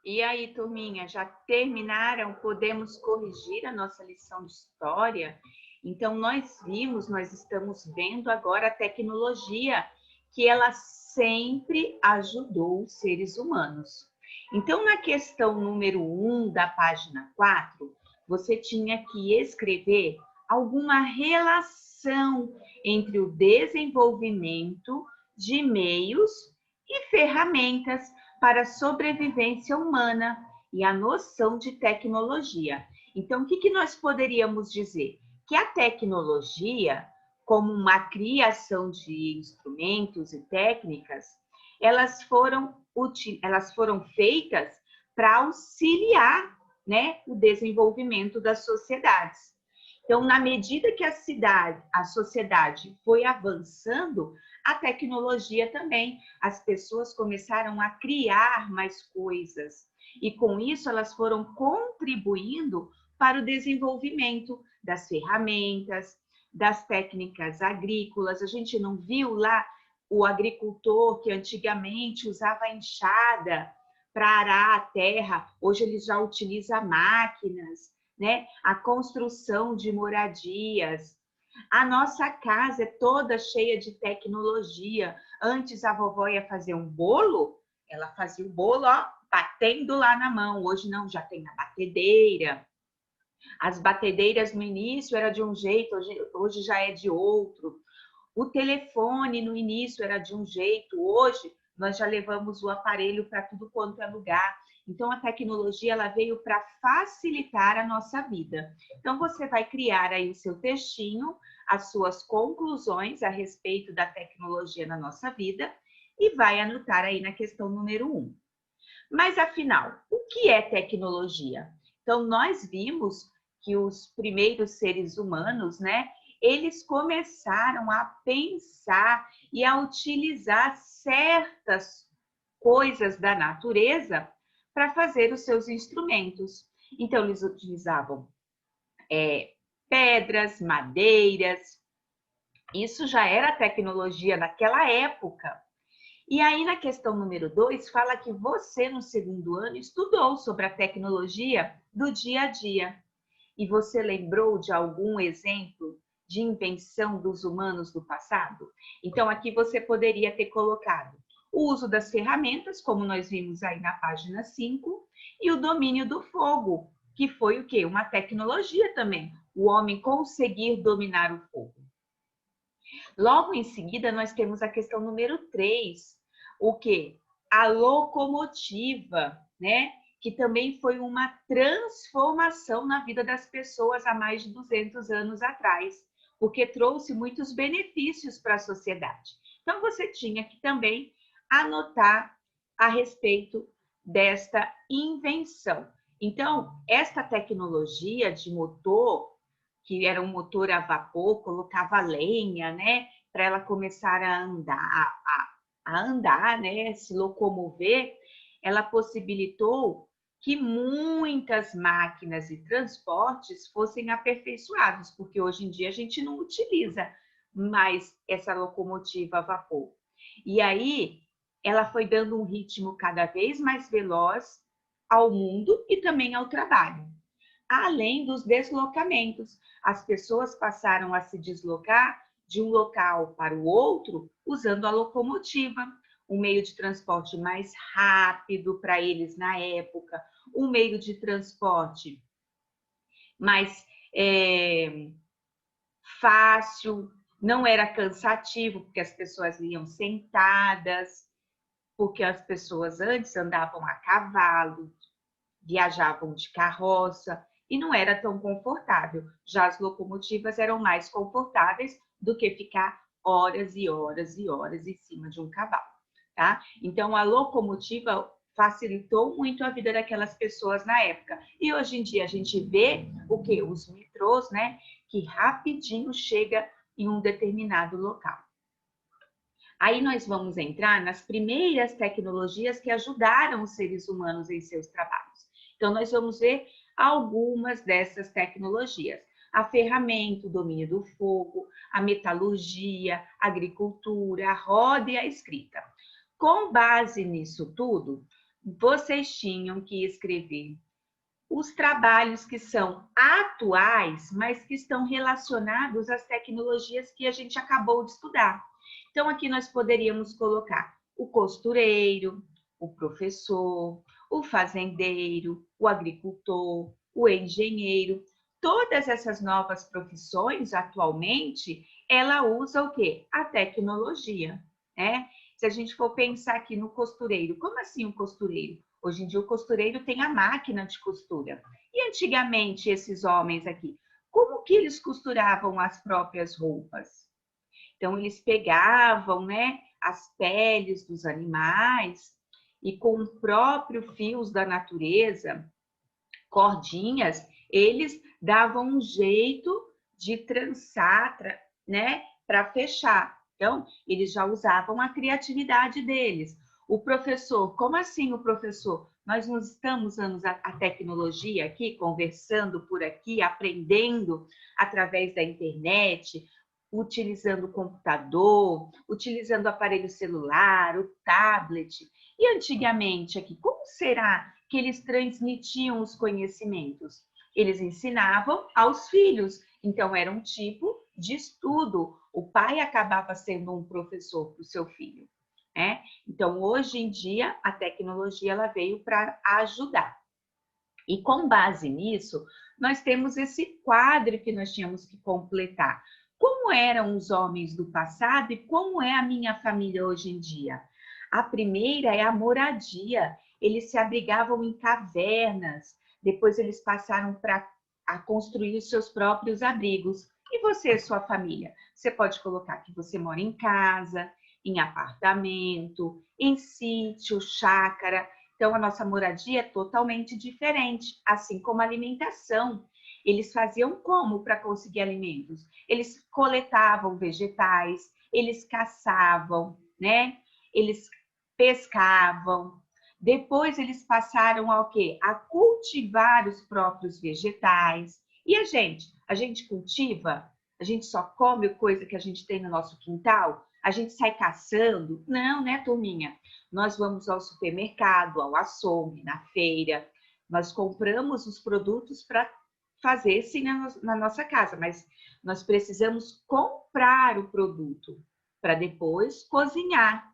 E aí, turminha, já terminaram? Podemos corrigir a nossa lição de história? Então, nós estamos vendo agora a tecnologia, que ela sempre ajudou os seres humanos. Então, na questão número 1 da página 4, você tinha que escrever alguma relação entre o desenvolvimento de meios e ferramentas para a sobrevivência humana e a noção de tecnologia. Então, o que nós poderíamos dizer? Que a tecnologia, como uma criação de instrumentos e técnicas, elas foram feitas para auxiliar, né, o desenvolvimento das sociedades. Então, na medida que a sociedade foi avançando, a tecnologia também. As pessoas começaram a criar mais coisas e com isso elas foram contribuindo para o desenvolvimento das ferramentas, das técnicas agrícolas. A gente não viu lá o agricultor que antigamente usava a enxada para arar a terra, hoje ele já utiliza máquinas, né? A construção de moradias. A nossa casa é toda cheia de tecnologia. Antes a vovó ia fazer um bolo, ela fazia o bolo, ó, batendo lá na mão. Hoje não, já tem a batedeira. As batedeiras no início era de um jeito, hoje já é de outro. O telefone no início era de um jeito, hoje nós já levamos o aparelho para tudo quanto é lugar. Então a tecnologia ela veio para facilitar a nossa vida. Então você vai criar aí o seu textinho, as suas conclusões a respeito da tecnologia na nossa vida e vai anotar aí na questão número 1. Mas afinal, o que é tecnologia? Então nós vimos que os primeiros seres humanos, né, eles começaram a pensar e a utilizar certas coisas da natureza para fazer os seus instrumentos. Então, eles utilizavam pedras, madeiras, isso já era tecnologia naquela época. E aí, na questão número 2, fala que você, no segundo ano, estudou sobre a tecnologia do dia a dia. E você lembrou de algum exemplo de invenção dos humanos do passado? Então, aqui você poderia ter colocado o uso das ferramentas, como nós vimos aí na página 5, e o domínio do fogo, que foi o quê? Uma tecnologia também. O homem conseguir dominar o fogo. Logo em seguida, nós temos a questão número 3, o quê? A locomotiva, né? Que também foi uma transformação na vida das pessoas há mais de 200 anos atrás, porque trouxe muitos benefícios para a sociedade. Então, você tinha que também anotar a respeito desta invenção. Então, esta tecnologia de motor, que era um motor a vapor, colocava lenha, né, para ela começar a andar, né, se locomover, ela possibilitou que muitas máquinas e transportes fossem aperfeiçoados, porque hoje em dia a gente não utiliza mais essa locomotiva a vapor. E aí ela foi dando um ritmo cada vez mais veloz ao mundo e também ao trabalho. Além dos deslocamentos, as pessoas passaram a se deslocar de um local para o outro usando a locomotiva, um meio de transporte mais rápido para eles na época, um meio de transporte mais fácil, não era cansativo, porque as pessoas iam sentadas, porque as pessoas antes andavam a cavalo, viajavam de carroça e não era tão confortável. Já as locomotivas eram mais confortáveis do que ficar horas e horas e horas em cima de um cavalo, tá? Então a locomotiva facilitou muito a vida daquelas pessoas na época. E hoje em dia a gente vê o que? Os metrôs, né? Que rapidinho chega em um determinado local. Aí nós vamos entrar nas primeiras tecnologias que ajudaram os seres humanos em seus trabalhos. Então, nós vamos ver algumas dessas tecnologias. A ferramenta, o domínio do fogo, a metalurgia, a agricultura, a roda e a escrita. Com base nisso tudo, vocês tinham que escrever os trabalhos que são atuais, mas que estão relacionados às tecnologias que a gente acabou de estudar. Então, aqui nós poderíamos colocar o costureiro, o professor, o fazendeiro, o agricultor, o engenheiro. Todas essas novas profissões, atualmente, ela usa o quê? A tecnologia, né? Se a gente for pensar aqui no costureiro, como assim o costureiro? Hoje em dia o costureiro tem a máquina de costura. E antigamente esses homens aqui, como que eles costuravam as próprias roupas? Então eles pegavam, né, as peles dos animais e com o próprio fios da natureza, cordinhas, eles davam um jeito de trançar, né, para fechar. Então, eles já usavam a criatividade deles. O professor, como assim o professor? Nós não estamos usando a tecnologia aqui, conversando por aqui, aprendendo através da internet, utilizando o computador, utilizando o aparelho celular, o tablet. E antigamente aqui, como será que eles transmitiam os conhecimentos? Eles ensinavam aos filhos, então era um tipo de estudo. O pai acabava sendo um professor para o seu filho, né? Então, hoje em dia, a tecnologia ela veio para ajudar. E com base nisso, nós temos esse quadro que nós tínhamos que completar. Como eram os homens do passado e como é a minha família hoje em dia? A primeira é a moradia. Eles se abrigavam em cavernas, depois eles passaram a construir os seus próprios abrigos. E você, sua família? Você pode colocar que você mora em casa, em apartamento, em sítio, chácara. Então, a nossa moradia é totalmente diferente, assim como a alimentação. Eles faziam como para conseguir alimentos? Eles coletavam vegetais, eles caçavam, né? Eles pescavam. Depois eles passaram ao quê? A cultivar os próprios vegetais. E a gente? A gente cultiva? A gente só come coisa que a gente tem no nosso quintal? A gente sai caçando? Não, né, turminha? Nós vamos ao supermercado, ao açougue, na feira, nós compramos os produtos para fazer sim na nossa casa, mas nós precisamos comprar o produto para depois cozinhar.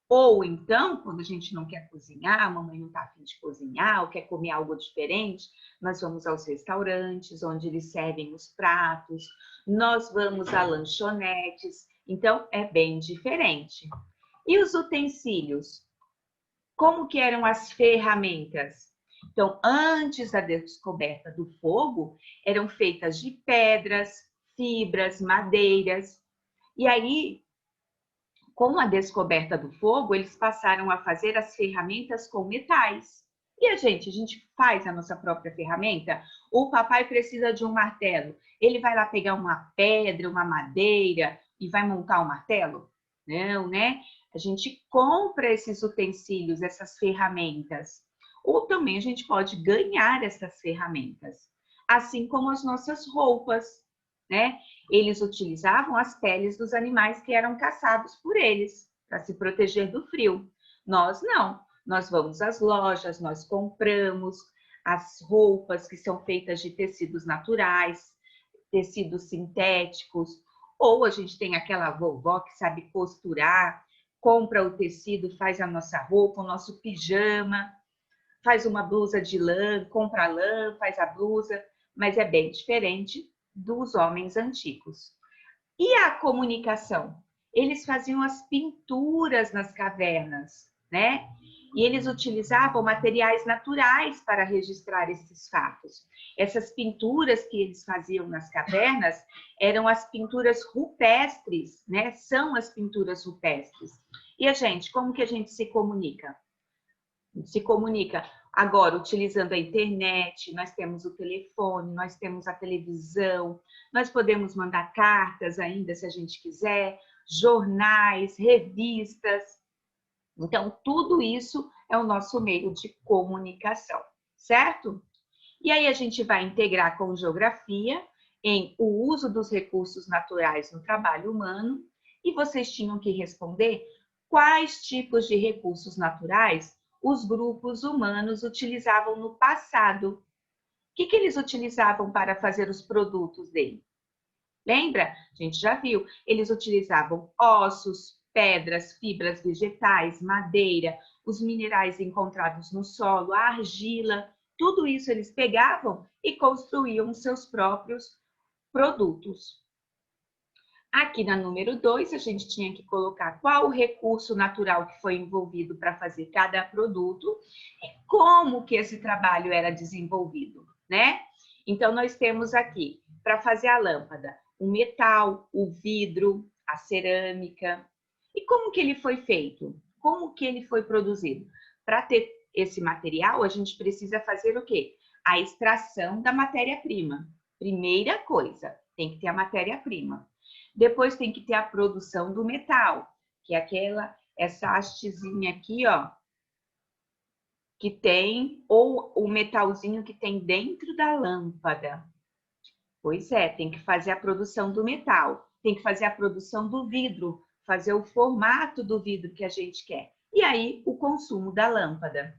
Ou então, quando a gente não quer cozinhar, a mamãe não está a fim de cozinhar, ou quer comer algo diferente, nós vamos aos restaurantes, onde eles servem os pratos, nós vamos a lanchonetes, então é bem diferente. E os utensílios? Como que eram as ferramentas? Então, antes da descoberta do fogo, eram feitas de pedras, fibras, madeiras. E aí, com a descoberta do fogo, eles passaram a fazer as ferramentas com metais. E a gente faz a nossa própria ferramenta? O papai precisa de um martelo. Ele vai lá pegar uma pedra, uma madeira e vai montar um martelo? Não, né? A gente compra esses utensílios, essas ferramentas. Ou também a gente pode ganhar essas ferramentas. Assim como as nossas roupas, né? Eles utilizavam as peles dos animais que eram caçados por eles, para se proteger do frio. Nós não. Nós vamos às lojas, nós compramos as roupas que são feitas de tecidos naturais, tecidos sintéticos, ou a gente tem aquela vovó que sabe costurar, compra o tecido, faz a nossa roupa, o nosso pijama, faz uma blusa de lã, compra lã, faz a blusa, mas é bem diferente dos homens antigos. E a comunicação? Eles faziam as pinturas nas cavernas, né? E eles utilizavam materiais naturais para registrar esses fatos. Essas pinturas que eles faziam nas cavernas eram as pinturas rupestres, né? São as pinturas rupestres. E a gente, como que a gente se comunica? Se comunica agora utilizando a internet, nós temos o telefone, nós temos a televisão, nós podemos mandar cartas ainda se a gente quiser, jornais, revistas. Então, tudo isso é o nosso meio de comunicação, certo? E aí a gente vai integrar com geografia em o uso dos recursos naturais no trabalho humano e vocês tinham que responder quais tipos de recursos naturais os grupos humanos utilizavam no passado. O que eles utilizavam para fazer os produtos dele? Lembra? A gente já viu. Eles utilizavam ossos, pedras, fibras vegetais, madeira, os minerais encontrados no solo, a argila. Tudo isso eles pegavam e construíam seus próprios produtos. Aqui na número 2, a gente tinha que colocar qual o recurso natural que foi envolvido para fazer cada produto e como que esse trabalho era desenvolvido, né? Então, nós temos aqui, para fazer a lâmpada, o metal, o vidro, a cerâmica. E como que ele foi feito? Como que ele foi produzido? Para ter esse material, a gente precisa fazer o quê? A extração da matéria-prima. Primeira coisa, tem que ter a matéria-prima. Depois tem que ter a produção do metal, que é essa hastezinha aqui, ó, que tem, ou o metalzinho que tem dentro da lâmpada. Pois é, tem que fazer a produção do metal, tem que fazer a produção do vidro, fazer o formato do vidro que a gente quer. E aí, o consumo da lâmpada.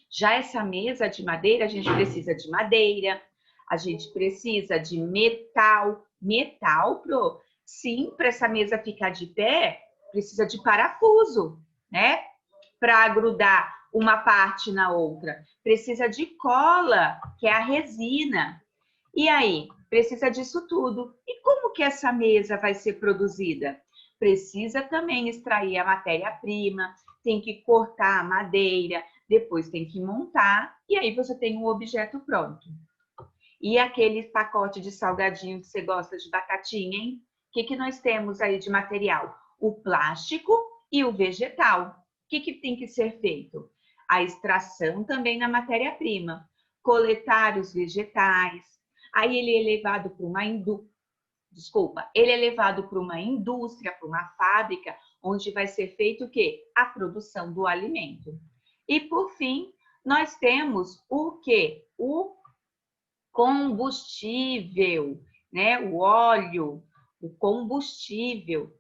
Já essa mesa de madeira, a gente precisa de madeira, a gente precisa de metal. Metal, sim, para essa mesa ficar de pé, precisa de parafuso, né? Para grudar uma parte na outra. Precisa de cola, que é a resina. E aí, precisa disso tudo. E como que essa mesa vai ser produzida? Precisa também extrair a matéria-prima, tem que cortar a madeira, depois tem que montar, e aí você tem um objeto pronto. E aquele pacote de salgadinho que você gosta de batatinha, hein? O que nós temos aí de material? O plástico e o vegetal. O que tem que ser feito? A extração também na matéria-prima. Coletar os vegetais. Aí ele é levado para uma ele é levado para uma indústria, para uma fábrica, onde vai ser feito o quê? A produção do alimento. E por fim, nós temos o quê? O combustível, né? O óleo, o combustível.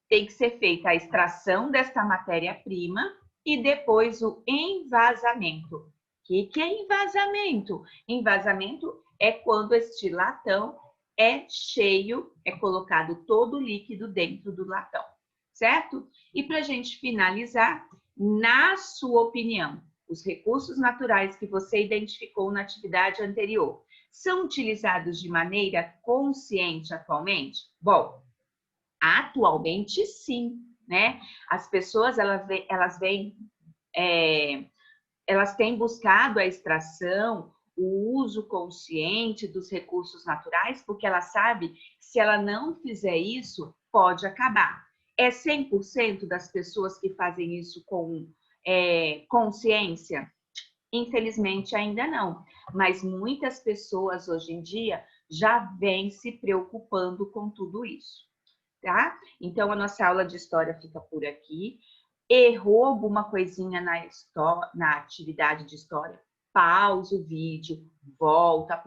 Tem que ser feita a extração desta matéria-prima e depois o envasamento. O que é envasamento? Envasamento é quando este latão é cheio, é colocado todo o líquido dentro do latão, certo? E para a gente finalizar, na sua opinião, os recursos naturais que você identificou na atividade anterior são utilizados de maneira consciente atualmente? Bom, atualmente sim, né? As pessoas elas têm buscado a extração, o uso consciente dos recursos naturais, porque ela sabe que se ela não fizer isso, pode acabar. É 100% das pessoas que fazem isso com consciência? Infelizmente, ainda não. Mas muitas pessoas hoje em dia já vêm se preocupando com tudo isso, tá? Então, a nossa aula de história fica por aqui. Errou alguma coisinha na atividade de história? Pausa o vídeo, volta,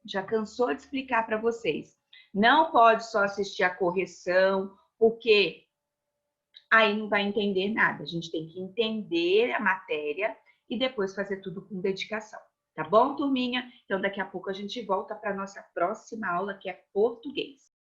já cansou de explicar para vocês. Não pode só assistir a correção, porque aí não vai entender nada. A gente tem que entender a matéria e depois fazer tudo com dedicação. Tá bom, turminha? Então, daqui a pouco a gente volta para a nossa próxima aula, que é português.